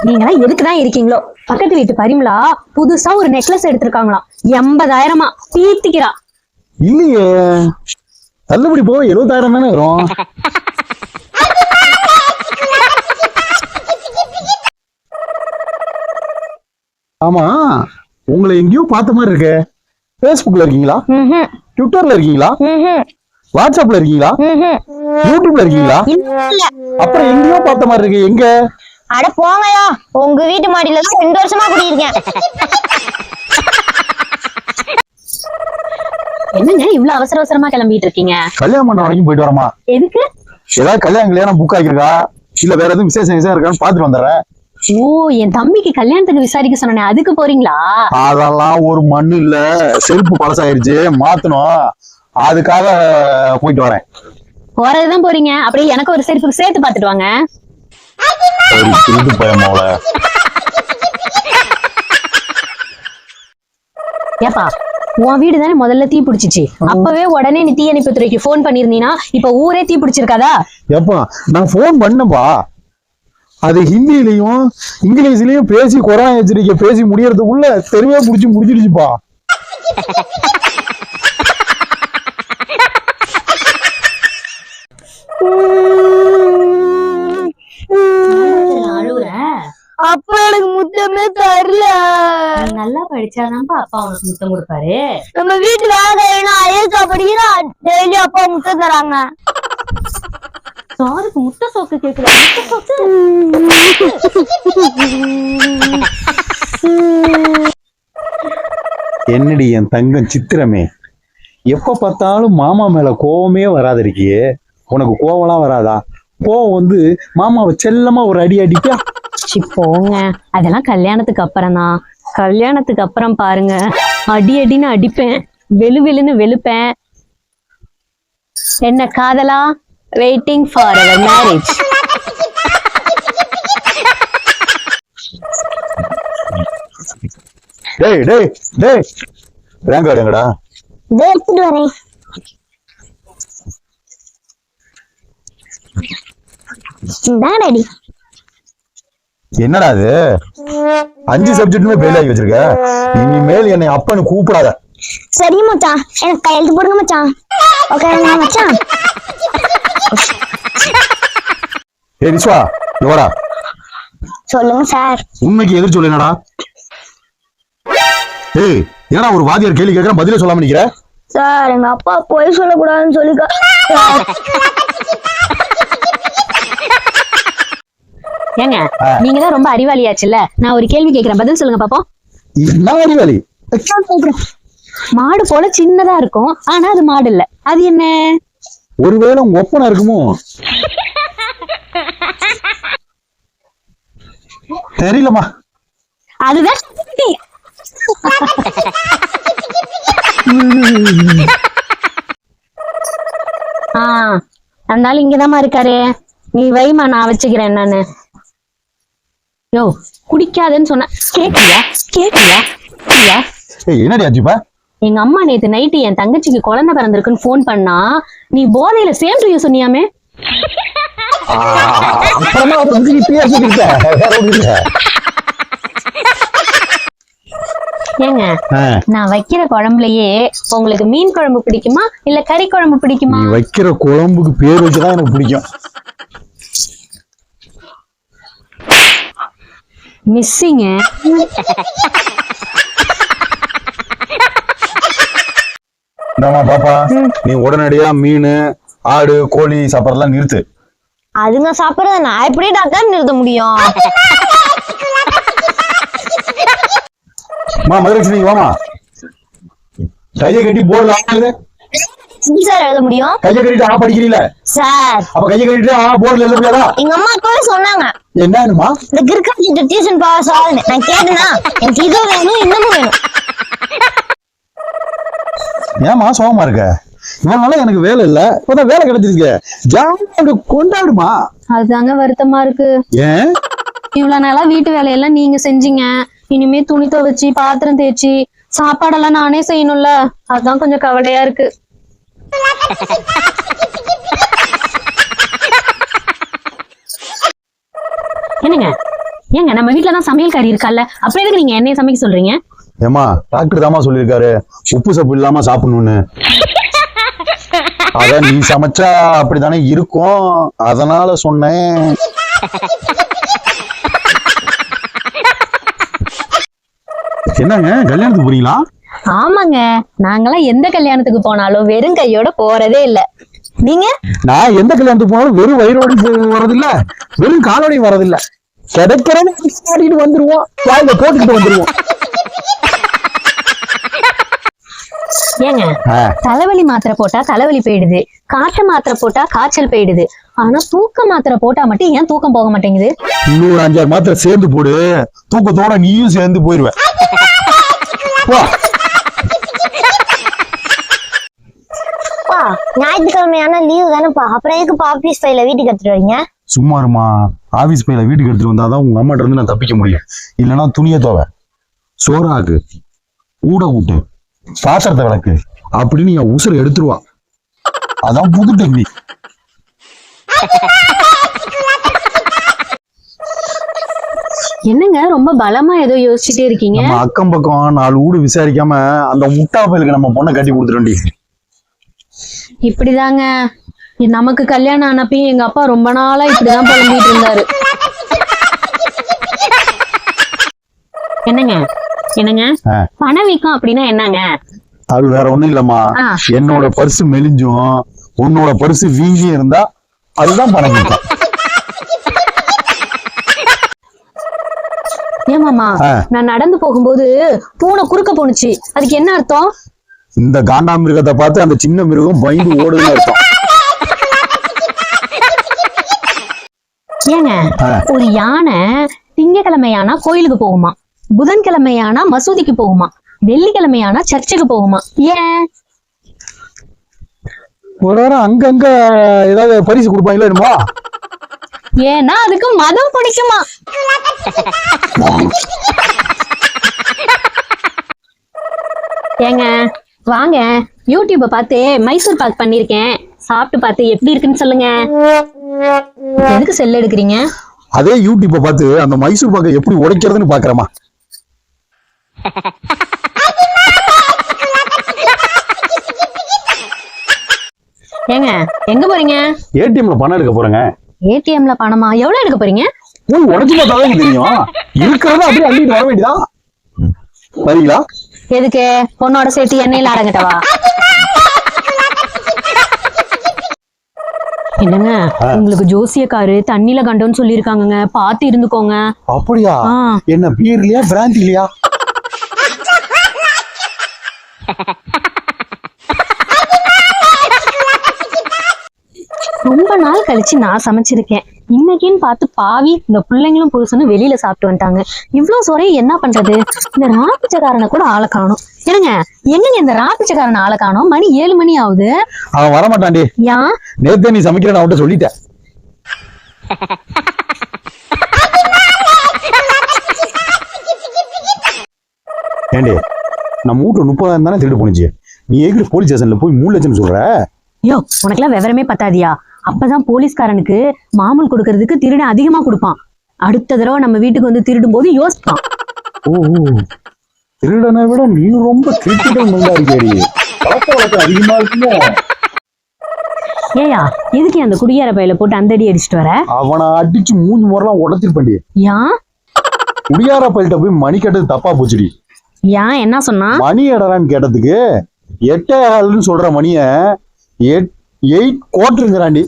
நீங்களாம் எதுக்குதான் இருக்கீங்களோ? பக்கத்து வீட்டு பரிமளா புதுசா ஒரு நெக்லஸ் எடுத்திருக்காங்களாம், 80,000 பீத்திக்கிறா. இல்லையே, தள்ளுபடி போக 70,000 தானே வரும். ஆமா, உங்களை எங்கேயோ பார்த்த மாதிரி இருக்கு. பேஸ்புக்ல இருக்கீங்களா? ட்விட்டர்ல இருக்கீங்களா? வாட்ஸ்அப்ல இருக்கீங்களா? யூடியூப்ல இருக்கீங்களா? அப்புறம் எங்கேயோ பார்த்த மாதிரி இருக்கு. எங்க? அட போங்கயா, உங்க வீட்டு மாடியில 2 வருஷமா குடியிருக்கேன். என்னங்க இவ்வளவு அவசர அவசரமா கிளம்பிட்டு இருக்கீங்க? கல்யாணம் பண்ண வரைக்கும் போயிட்டு வரமா? எதுக்கு? ஏதாவது கல்யாணம் புக் ஆகிருக்கா, இல்ல வேற எதுவும் விசேஷம் இருக்கான்னு பாத்துட்டு வந்துடுறேன். ஓ, என் தம்பிக்கு கல்யாணத்துக்கு விசாரிக்க சொன்னேன், அதுக்கு போறீங்களா? அதெல்லாம் ஒரு மண்ணு இல்ல, செருப்பு பழசாயிருச்சு, மாத்தணும். அதுக்காக போயிட்டு வரேன். போறதுதான் போறீங்க, அப்படியே எனக்கு ஒரு செருப்புக்கு சேர்த்து பாத்துட்டு வாங்க. ஏப்பா, உன் வீடு தானே முதல்ல தீ பிடிச்சிச்சு. அப்பவே உடனே நீ தீயணைப்பு துறைக்கு போன் பண்ணிருந்தீனா இப்ப ஊரே தீ பிடிச்சிருக்காதா? ஏப்பா, நான் போன் பண்ணப்பா, அது ஹிந்திலையும் இங்கிலீஷ்லயும் பேசி கொரோனா எச்சரிக்கை பேசி முடியறதுக்குள்ள தெருவே முடிச்சிருச்சுப்பா. அப்பா எனக்கு முத்தமே தரல. நல்லா படிச்சாதான்ப்பா அப்பா உனக்கு முத்தம் கொடுப்பாரு. நம்ம வீட்டுல ஐஎஸ்ஆ படிக்கிறா, டெய்லி அப்பா முத்தம் தராங்க. சாருக்கு முட்டை சோக்கு கேக்குற. என்னடி என் தங்கம் சித்திரமே, எப்ப பார்த்தாலும் மாமா மேல கோவமே வராது இருக்கியே. உனக்கு கோவம்லாம் வராதா? கோவம் வந்து மாமாவை செல்லமா ஒரு அடி அடிப்பா. போங்க, அதெல்லாம் கல்யாணத்துக்கு அப்புறம் தான். கல்யாணத்துக்கு அப்புறம் பாருங்க, அடி அடின்னு அடிப்பேன், வெளு வெளுன்னு வெளுப்பேன். என்ன காதலா? Waiting for our marriage. டேய் டேய் டேய், ரேங்க் எடுங்கடா. எடுத்துட்டு வரேன். டாடி, என்னடா அது? 5 சப்ஜெக்ட்டுமே ஃபெயில் ஆகி வச்சிருக்க. இனிமேல் என்னை அப்பன்னு கூப்பிடாத. சரி மச்சான், எனக்கு கையெழுத்து போடுங்க மச்சான். ஓகே மச்சான். ஏய் விஸ்வா, இவரா. சொல்லுங்க சார். உண்மைக்கு எதிர் சொல்லு. என்னடா? ஏய், என்னடா ஒரு வாத்தியார் கேள்வி கேட்கற, பதிலே சொல்லாம நிக்கிற? சார், எங்க அப்பா போய் சொல்லக்கூடாதுன்னு சொல்லி. ஏங்க, நீங்க தான் ரொம்ப அறிவாளியாச்சுல்ல. நான் ஒரு கேள்வி கேக்குறேன், பதில் சொல்லுங்க பாப்போம். நான் அறிவாளி? மாடு போல சின்னதா இருக்கும், ஆனா அது மாடு இல்ல, அது என்ன? ஒருவேளை உங்க ஒப்பனா இருக்குமோ? தெரியலமா. அதுதான். அதனால இங்கதாம்மா இருக்காரு. நீ வைமா, நான் வச்சுக்கிறேன். என்னன்னு யோ குடிக்காதன்னு சொன்ன கேட்டியா? கேட்டியா? என்னடி ஆச்சுப்பா? எங்க அம்மா நேத்து நைட்டு என் தங்கச்சிக்கு குழந்தை பிறந்திருக்குன்னு போன் பண்ணா, நீ போதையில சேம் டு யூ சொன்னியாமே. ஏங்க, நான் வைக்கிற குழம்புலயே உங்களுக்கு மீன் குழம்பு பிடிக்குமா இல்ல கறி குழம்பு பிடிக்குமா? நீ வைக்கிற குழம்புக்கு பேர் வச்சுதான் எனக்கு பிடிக்கும். மிஸ்ஸிங்க. பாப்பா, நீ உடனடியா மீன், ஆடு, கோழி சாப்பிடறதெல்லாம் நிறுத்து. அதுங்க சாப்பிடறத நான் எப்படி டாக்டர் நிறுத்த முடியும்? மதுரை வாமா, கையை கட்டி போர்டுல சார் எழுத முடியும். கையை கட்டிட்டு ஆ படிக்கிறீங்களா சார்? அப்ப கையை கட்டிட்டு ஆ போர்டுல எழுத முடியாதா? எங்க அம்மா அப்பவே சொன்னாங்க. என்னமா? இந்த கிரிக்கெட் டியூஷன் பாஸ் ஆல்னு நான் கேட்டேனா, எனக்கு இது வேணும் இன்னமும் வேணும். ஏமா சோகமா இருக்க? இவனால எனக்கு வேலை இல்ல, இப்பதான் வேலை கிடைச்சிருக்கு, ஜாலியா கொண்டாடுமா. அதுதாங்க வருத்தமா இருக்கு. ஏன்? இவ்வளவு நாளா வீட்டு வேலையெல்லாம் நீங்க செஞ்சீங்க, இனிமே துணி துவைச்சு பாத்திரம் தேய்ச்சி சாப்பாடெல்லாம் நானே செய்யணும்ல, அதுதான் கொஞ்சம் கவலையா இருக்கு. என்னங்க ஏங்க நம்ம வீட்டுலதான் சமையல்காரி இருக்கல்ல, அப்புறம் எதுக்கு நீங்க என்னைய சமைக்க சொல்றீங்க? ஏமா டாக்டர் தாமா சொல்லியிருக்காரு உப்பு சப்பு இல்லாம சாப்பிடணும்னு. அதான் நீ சமைச்சா அப்படித்தானே இருக்கும், அதனால சொன்னேன். என்னங்க கல்யாணத்துக்கு போறீங்களா? ஆமாங்க, நாங்கெல்லாம் எந்த கல்யாணத்துக்கு போனாலும் வெறும் கையோட போறதே இல்ல. நீங்க? நான் எந்த கல்யாணத்துக்கு போனாலும் வெறும் வயிறோடையும் வரதில்ல, வெறும் காலோடையும் வரதில்ல. கிடைக்கிறேன்னு வந்துருவோம், வாயில போட்டுக்கிட்டு வந்துருவோம். ஏங்க தலைவலி மாத்திரை போட்டா தலைவலி போயிடுது, காய்ச்சல் மாத்திரை போட்டா காய்ச்சல் போயிடுது, ஆனா தூக்க மாத்திரை போட்டா மட்டும் ஏன் தூக்கம் போக மாட்டேங்குது? இன்னொரு 5-6 மாத்திரை சேர்ந்து போடு, தூக்கத்தோட நீயும் சேர்ந்து போயிருவ. ஞாயிற்றுக்கிழமையான லீவு தானேப்பா, அப்புறம் எதுக்கு ஆபீஸ் ஃபைல வீட்டுக்கு எடுத்துட்டு வரீங்க? சும்மா இருமா, ஆபீஸ் பையில வீட்டுக்கு எடுத்துட்டு வந்தாதான் உங்க அம்மாட்ட இருந்து நான் தப்பிக்க முடியும். இல்லைன்னா துணியை தோவ, சோறாக்கு, ஊட கூட்டு, பாத்திரத்தை விளக்கு அப்படின்னு என் உசுரை எடுத்துருவா. அதான் புது டெக்னிக். என்னங்க ரொம்ப பலமா ஏதோ யோசிச்சுட்டே இருக்கீங்க? நம்ம அக்கம் பக்கம் 4 ஊடு விசாரிக்காம அந்த முட்டா பயலுக்கு நம்ம பொண்ணை கட்டி கொடுத்துட்டோண்டி. இப்படிதாங்க நமக்கு கல்யாணம் ஆனப்பயும் எங்க அப்பா ரொம்ப நாளா இப்படிதான் புலம்பிட்டு இருந்தாரு. என்னங்க என்னங்க பணவீக்கம் அப்படின்னா என்னங்க? அது வேற ஒண்ணும் இல்லம்மா, என்னோட பர்சு மெலிஞ்சும் உன்னோட பர்சு வீங்கியும் இருந்தா அதுதான் பணவீக்கம். ஏமாமா, நான் நடந்து போகும்போது பூனை குறுக்க போனுச்சு, அதுக்கு என்ன அர்த்தம்? இந்த காண்டா மிருகத்தை பார்த்து அந்த சின்ன மிருகம் பயந்து ஓடுதுன்னு அர்த்தம். ஏங்க ஒரு யானை திங்கக்கிழமையானா கோயிலுக்கு போகுமா, புதன்கிழமையானா மசூதிக்கு போகுமா, வெள்ளிக்கிழமையானா சர்ச்சுக்கு போகுமா? ஏன்? ஒரு வாரம் அங்கங்க ஏதாவது பரிசு கொடுப்பாங்களா என்னமோ? ஏன்னா அதுக்கு மதம் பிடிக்குமா. ஏங்க வாங்க, யூடியூப பார்த்து மைசூர் பாக் பண்ணிருக்கேன், சாப்பிட்டு பார்த்து எப்படி இருக்குன்னு சொல்லுங்க. எதுக்கு செல் எடுக்கிறீங்க? அதே யூடியூப்பை பார்த்து அந்த மைசூர் பாக்கை எப்படி உடைக்கிறதுன்னு பாக்குறமா. ஏங்க எங்க போறீங்க? ஏடிஎம்ல பணம் எடுக்க போறேங்க. ஏடிஎம்ல பணமா? எவ்வளவு எடுக்க போறீங்க? உடைச்சு பார்த்தாதான் தெரியும், இருக்கிறத அப்படியே அள்ளிட்டு வர வேண்டியதான். சரிங்களா? எதுக்கு? பொண்ணோட சேர்த்து எண்ணெயில அடங்கட்டவா? என்னங்க உங்களுக்கு ஜோசியக்காரு தண்ணில கண்டோன்னு சொல்லிருக்காங்க, பாத்து இருந்துக்கோங்க. அப்படியா? என்ன பீர்லயா பிராந்திலையா? ரொம்ப நாள் கழிச்சு நான் சமைச்சிருக்கேன், இன்னைக்குன்னு பார்த்து பாவி இந்த பிள்ளைங்களும் புருஷனும் வெளியில சாப்பிட்டு வந்துட்டாங்க. இவ்வளவு சோறையும் என்ன பண்றது? இந்த ராப்பிச்சக்காரனை கூட ஆளை காணும். என்னங்க எங்கங்க இந்த ராப்பிச்சக்காரனை ஆளை காணும்? மணி 7 மணி ஆகுது. அவன் வரமாட்டான்டி. ஏன்? நேத்து நீ சமைக்கிறேன்னு அவன்கிட்ட சொல்லிட்டேன். ஏண்டி நம்ம வீட்டு 30,000 தானே திருடு போனுச்சு, நீ எங்க போலீஸ் ஸ்டேஷன்ல போய் 3 லட்சம் சொல்ற? யோ உனக்கெல்லாம் விவரமே பத்தாதியா? அப்பதான் போலீஸ்காரனுக்கு மாமூல் கொடுக்கறதுக்கு திருடன் அதிகமா கொடுப்பான். அடுத்த தடவை நம்ம வீட்டுக்கு வந்து திருடும் போது யோசிப்பான். ஓ, திருடனை விட நீ ரொம்ப கிரிட்டிக்கல் மைண்டா இருக்கேடி, பழக்க வழக்கம் அதிகமா இருக்குமோ? ஏயா எதுக்கு அந்த குடியார பையில போட்டு அந்த அடி அடிச்சுட்டு வர? அவனை அடிச்சு 3 முறைலாம் உடச்சிருப்பண்டி. ஏன்? குடியார பையிட்ட போய் மணி கட்டது தப்பா போச்சுடி. ஏன் என்ன சொன்னா? மணி எடறான்னு கேட்டதுக்கு 8.15 சொல்ற மணிய 8 கோட்டுங்கிறாண்டி.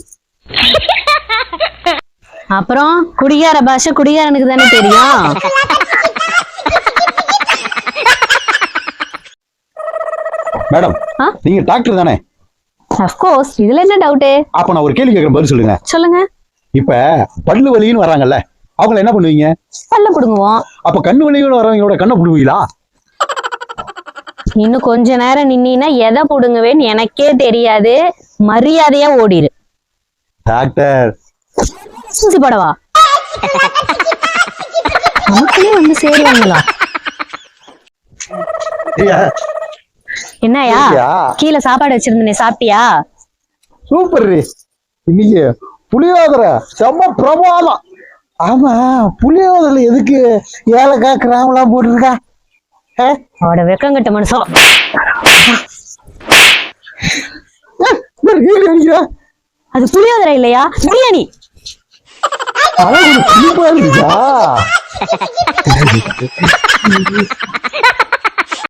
அப்புறம் குடியார பாஷை குடியாரனுக்கு தானே தெரியும். மேடம் நீங்க டாக்டர் தானே? அஃப்கோர்ஸ், இதுல என்ன டவுட்? அப்ப நான் ஒரு கேள்வி கேட்கறேன், பதில் சொல்லுங்க. சொல்லுங்க. இப்ப பல்லு வலின்னு வராங்கல்ல, அவங்கள என்ன பண்ணுவீங்க? பல்ல புடுங்குவோம். அப்ப கண்ணு வலின்னு வரவங்களோட கண்ணை புடுவீங்களா? இன்னும் கொஞ்ச நேரம் நின்னா எதை புடுங்குவேன்னு எனக்கே தெரியாது, மரியாதையா ஓடிரு. டாக்டர் ஊசி போடவா? நமக்குள்ளே வந்து சேருவாங்களா? என்னயா கீழே சாப்பாடு வச்சிருந்தனே, சாப்பிட்டியா? சூப்பர், இன்னைக்கு புளியோதரை செம்ம பிரமாதம். ஆமா, புளியோதரையில எதுக்கு ஏலக்காய் கிராம்பெல்லாம் போட்டிருக்கா? அவட வெக்கங்கட்ட மனுஷன். அடிக்கிறா. அது புளியோதரை இல்லையா, பிரியாணி. அழகு புளிப்பா இருந்துச்சா?